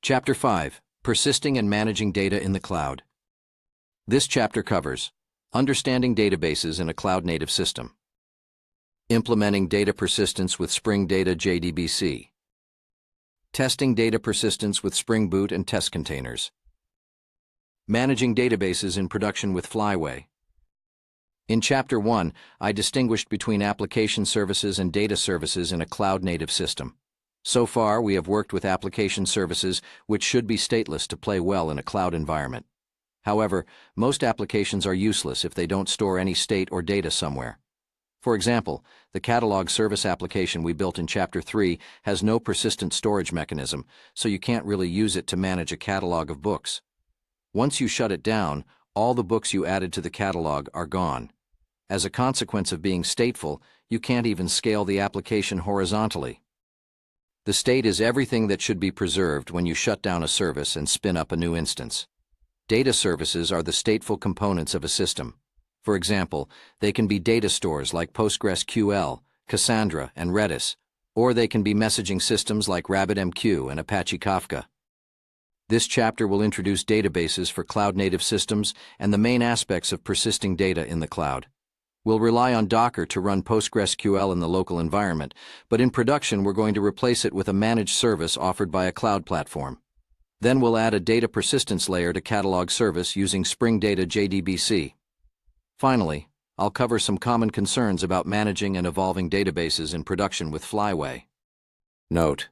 Chapter 5. Persisting and Managing Data in the Cloud. This chapter covers understanding databases in a cloud-native system, implementing data persistence with Spring Data JDBC, testing data persistence with Spring Boot and test containers, managing databases in production with Flyway. In Chapter 1, I distinguished between application services and data services in a cloud-native system. So far, we have worked with application services which should be stateless to play well in a cloud environment. However, most applications are useless if they don't store any state or data somewhere. For example, the catalog service application we built in Chapter 3 has no persistent storage mechanism, so you can't really use it to manage a catalog of books. Once you shut it down, all the books you added to the catalog are gone. As a consequence of being stateful, you can't even scale the application horizontally. The state is everything that should be preserved when you shut down a service and spin up a new instance. Data services are the stateful components of a system. For example, they can be data stores like PostgreSQL, Cassandra, and Redis, or they can be messaging systems like RabbitMQ and Apache Kafka. This chapter will introduce databases for cloud-native systems and the main aspects of persisting data in the cloud. We'll rely on Docker to run PostgreSQL in the local environment, but in production we're going to replace it with a managed service offered by a cloud platform. Then we'll add a data persistence layer to catalog service using Spring Data JDBC. Finally, I'll cover some common concerns about managing and evolving databases in production with Flyway. Note: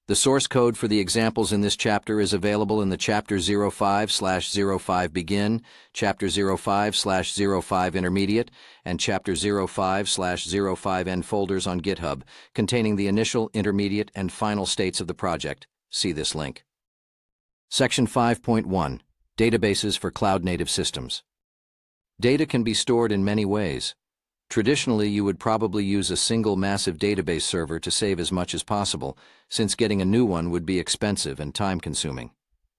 the source code for the examples in this chapter is available in the Chapter 05/05 Begin, Chapter 05/05 Intermediate, and Chapter 05/05 End folders on GitHub, containing the initial, intermediate, and final states of the project. See this link. Section 5.1. Databases for Cloud-Native Systems. Data can be stored in many ways. Traditionally, you would probably use a single massive database server to save as much as possible, since getting a new one would be expensive and time-consuming.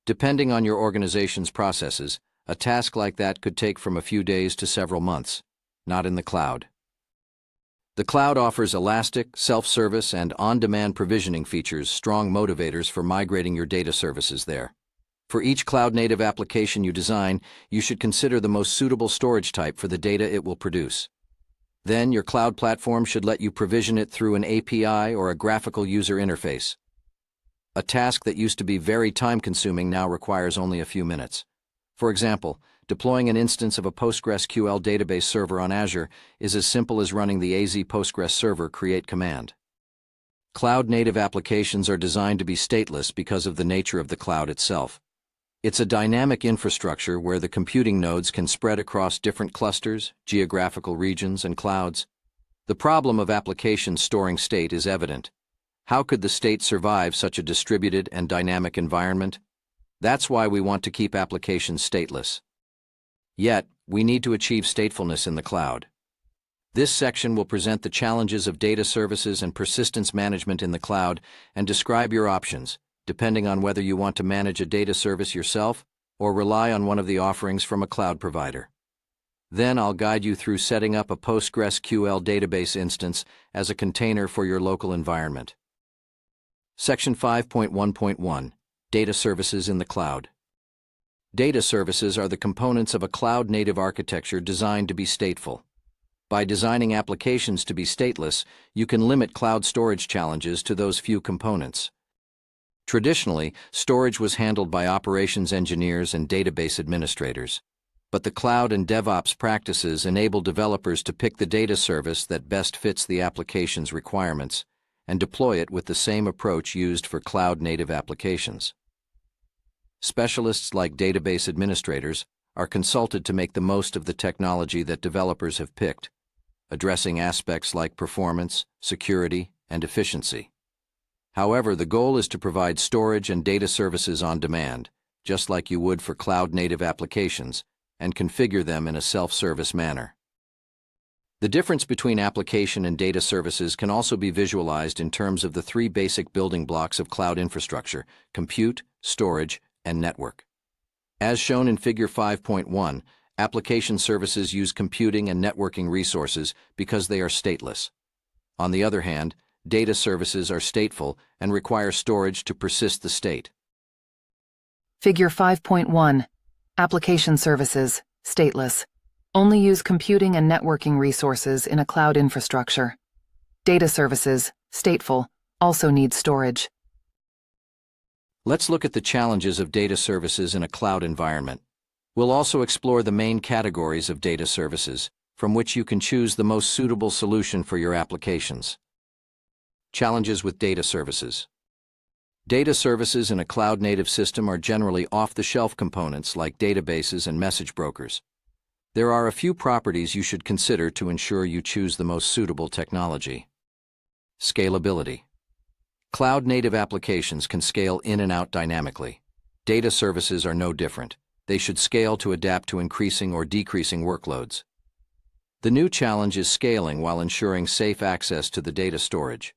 Depending on your organization's processes, a task like that could take from a few days to several months. Not in the cloud. The cloud offers elastic, self-service, and on-demand provisioning features, strong motivators for migrating your data services there. For each cloud-native application you design, you should consider the most suitable storage type for the data it will produce. Then, your cloud platform should let you provision it through an API or a graphical user interface. A task that used to be very time-consuming now requires only a few minutes. For example, deploying an instance of a PostgreSQL database server on Azure is as simple as running the AZ Postgres server create command. Cloud-native applications are designed to be stateless because of the nature of the cloud itself. It's a dynamic infrastructure where the computing nodes can spread across different clusters, geographical regions, and clouds. The problem of applications storing state is evident. How could the state survive such a distributed and dynamic environment? That's why we want to keep applications stateless. Yet, we need to achieve statefulness in the cloud. This section will present the challenges of data services and persistence management in the cloud and describe your options, depending on whether you want to manage a data service yourself or rely on one of the offerings from a cloud provider. Then I'll guide you through setting up a PostgreSQL database instance as a container for your local environment. Section 5.1.1. Data Services in the Cloud. Data services are the components of a cloud-native architecture designed to be stateful. By designing applications to be stateless, you can limit cloud storage challenges to those few components. Traditionally, storage was handled by operations engineers and database administrators. But the cloud and DevOps practices enable developers to pick the data service that best fits the application's requirements and deploy it with the same approach used for cloud-native applications. Specialists like database administrators are consulted to make the most of the technology that developers have picked, addressing aspects like performance, security, and efficiency. However, the goal is to provide storage and data services on demand, just like you would for cloud-native applications, and configure them in a self-service manner. The difference between application and data services can also be visualized in terms of the three basic building blocks of cloud infrastructure: compute, storage, and network. As shown in Figure 5.1, application services use computing and networking resources because they are stateless. On the other hand, data services are stateful and require storage to persist the state. Figure 5.1. Application services, stateless. Only use computing and networking resources in a cloud infrastructure. Data services, stateful, also need storage. Let's look at the challenges of data services in a cloud environment. We'll also explore the main categories of data services, from which you can choose the most suitable solution for your applications. Challenges with data services. Data services in a cloud-native system are generally off-the-shelf components like databases and message brokers. There are a few properties you should consider to ensure you choose the most suitable technology. Scalability. Cloud-native applications can scale in and out dynamically. Data services are no different. They should scale to adapt to increasing or decreasing workloads. The new challenge is scaling while ensuring safe access to the data storage.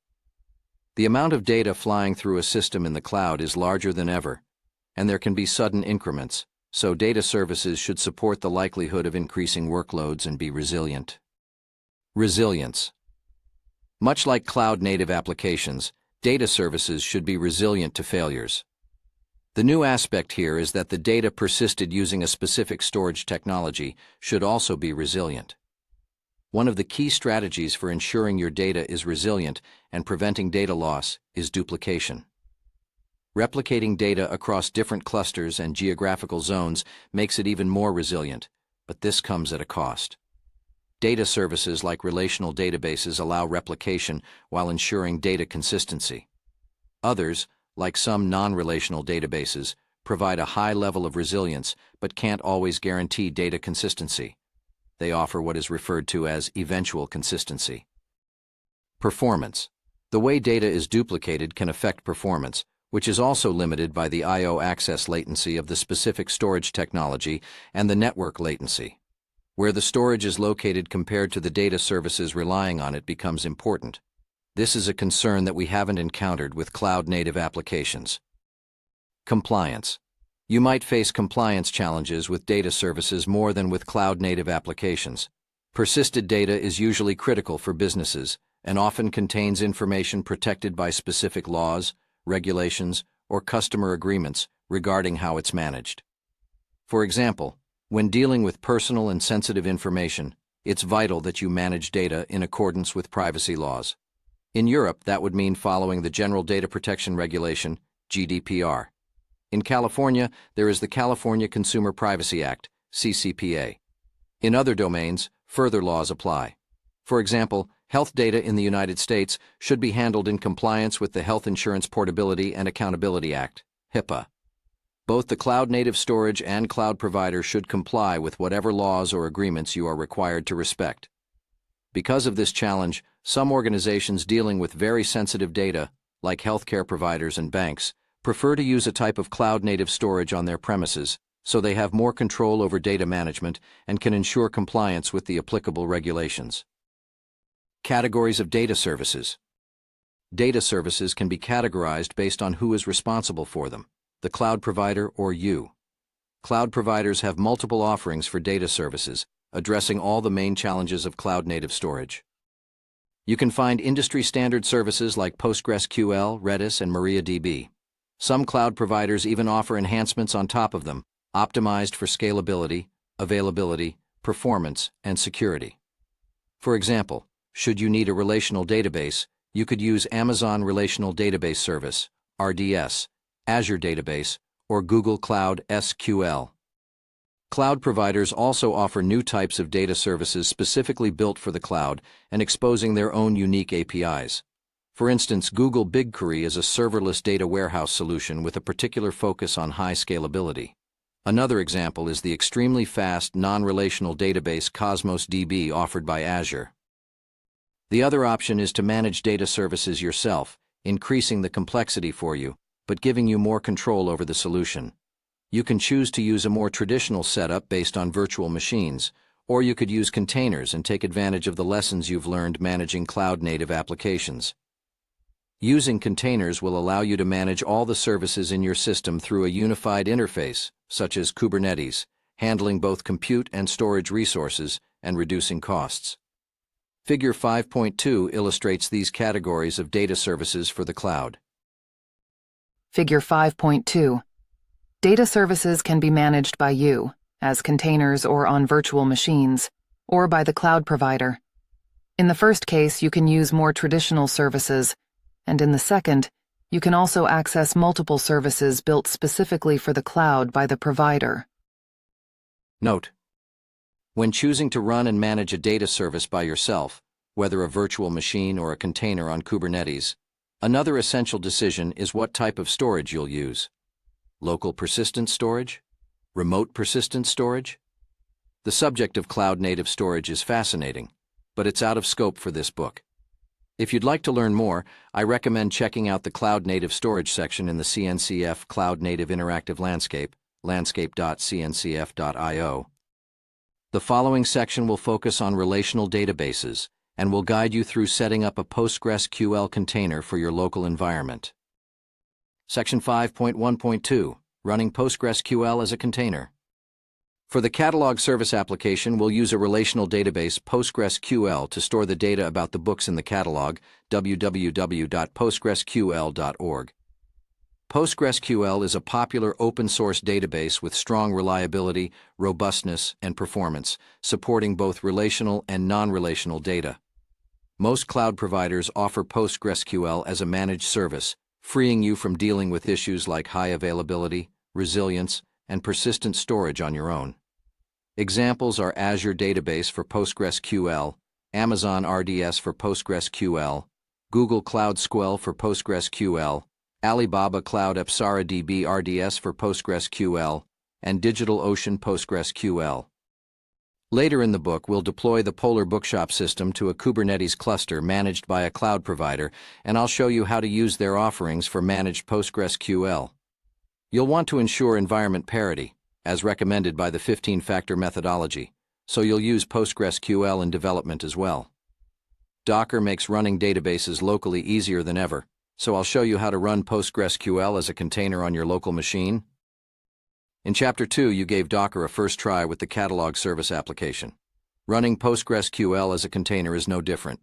The amount of data flying through a system in the cloud is larger than ever, and there can be sudden increments, so data services should support the likelihood of increasing workloads and be resilient. Resilience. Much like cloud-native applications, data services should be resilient to failures. The new aspect here is that the data persisted using a specific storage technology should also be resilient. One of the key strategies for ensuring your data is resilient and preventing data loss is duplication. Replicating data across different clusters and geographical zones makes it even more resilient, but this comes at a cost. Data services like relational databases allow replication while ensuring data consistency. Others, like some non-relational databases, provide a high level of resilience but can't always guarantee data consistency. They offer what is referred to as eventual consistency. Performance. The way data is duplicated can affect performance, which is also limited by the I/O access latency of the specific storage technology and the network latency. Where the storage is located compared to the data services relying on it becomes important. This is a concern that we haven't encountered with cloud-native applications. Compliance. You might face compliance challenges with data services more than with cloud-native applications. Persisted data is usually critical for businesses and often contains information protected by specific laws, regulations, or customer agreements regarding how it's managed. For example, when dealing with personal and sensitive information, it's vital that you manage data in accordance with privacy laws. In Europe, that would mean following the General Data Protection Regulation, GDPR. In California, there is the California Consumer Privacy Act, CCPA. In other domains, further laws apply. For example, health data in the United States should be handled in compliance with the Health Insurance Portability and Accountability Act, HIPAA. Both the cloud-native storage and cloud provider should comply with whatever laws or agreements you are required to respect. Because of this challenge, some organizations dealing with very sensitive data, like healthcare providers and banks, prefer to use a type of cloud-native storage on their premises, so they have more control over data management and can ensure compliance with the applicable regulations. Categories of data services. Data services can be categorized based on who is responsible for them, the cloud provider or you. Cloud providers have multiple offerings for data services, addressing all the main challenges of cloud-native storage. You can find industry-standard services like PostgreSQL, Redis, and MariaDB. Some cloud providers even offer enhancements on top of them, optimized for scalability, availability, performance, and security. For example, should you need a relational database, you could use Amazon Relational Database Service, RDS, Azure Database, or Google Cloud SQL. Cloud providers also offer new types of data services specifically built for the cloud and exposing their own unique APIs. For instance, Google BigQuery is a serverless data warehouse solution with a particular focus on high scalability. Another example is the extremely fast non-relational database Cosmos DB offered by Azure. The other option is to manage data services yourself, increasing the complexity for you, but giving you more control over the solution. You can choose to use a more traditional setup based on virtual machines, or you could use containers and take advantage of the lessons you've learned managing cloud-native applications. Using containers will allow you to manage all the services in your system through a unified interface, such as Kubernetes, handling both compute and storage resources and reducing costs. Figure 5.2 illustrates these categories of data services for the cloud. Figure 5.2. Data services can be managed by you, as containers or on virtual machines, or by the cloud provider. In the first case, you can use more traditional services, and in the second, you can also access multiple services built specifically for the cloud by the provider. Note: when choosing to run and manage a data service by yourself, whether a virtual machine or a container on Kubernetes, another essential decision is what type of storage you'll use. Local persistent storage? Remote persistent storage? The subject of cloud-native storage is fascinating, but it's out of scope for this book. If you'd like to learn more, I recommend checking out the cloud-native storage section in the CNCF Cloud Native Interactive Landscape, landscape.cncf.io. The following section will focus on relational databases and will guide you through setting up a PostgreSQL container for your local environment. Section 5.1.2, Running PostgreSQL as a Container. For the catalog service application, we'll use a relational database, PostgreSQL, to store the data about the books in the catalog, www.postgresql.org. PostgreSQL is a popular open-source database with strong reliability, robustness, and performance, supporting both relational and non-relational data. Most cloud providers offer PostgreSQL as a managed service, freeing you from dealing with issues like high availability, resilience, and persistent storage on your own. Examples are Azure Database for PostgreSQL, Amazon RDS for PostgreSQL, Google Cloud SQL for PostgreSQL, Alibaba Cloud Apsara DB RDS for PostgreSQL, and DigitalOcean PostgreSQL. Later in the book, we'll deploy the Polar Bookshop system to a Kubernetes cluster managed by a cloud provider, and I'll show you how to use their offerings for managed PostgreSQL. You'll want to ensure environment parity, as recommended by the 15-factor methodology, so you'll use PostgreSQL in development as well. Docker makes running databases locally easier than ever, so I'll show you how to run PostgreSQL as a container on your local machine. In Chapter 2, you gave Docker a first try with the catalog service application. Running PostgreSQL as a container is no different.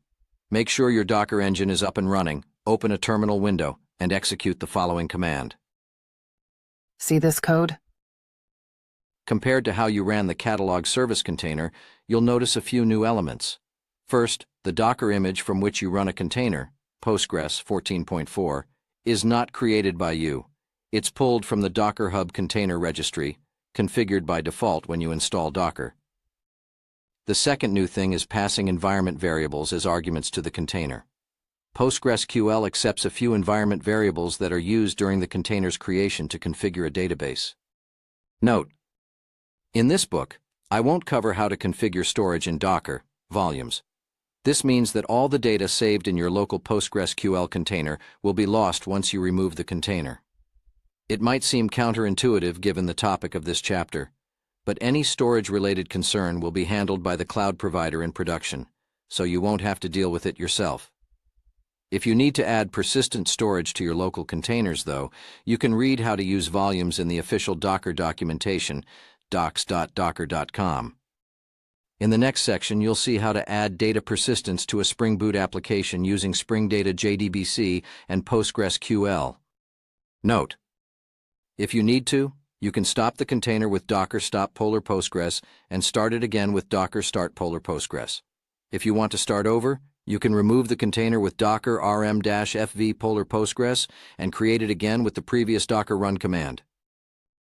Make sure your Docker engine is up and running, open a terminal window, and execute the following command. See this code? Compared to how you ran the catalog service container, you'll notice a few new elements. First, the Docker image from which you run a container, Postgres 14.4, is not created by you. It's pulled from the Docker Hub container registry, configured by default when you install Docker. The second new thing is passing environment variables as arguments to the container. PostgreSQL accepts a few environment variables that are used during the container's creation to configure a database. Note: in this book, I won't cover how to configure storage in Docker volumes. This means that all the data saved in your local PostgreSQL container will be lost once you remove the container. It might seem counterintuitive given the topic of this chapter, but any storage-related concern will be handled by the cloud provider in production, so you won't have to deal with it yourself. If you need to add persistent storage to your local containers, though, you can read how to use volumes in the official Docker documentation, docs.docker.com. In the next section, you'll see how to add data persistence to a Spring Boot application using Spring Data JDBC and PostgreSQL. Note: if you need to, you can stop the container with Docker stop Polar Postgres and start it again with Docker start Polar Postgres. If you want to start over, you can remove the container with Docker rm-fv Polar Postgres and create it again with the previous Docker run command.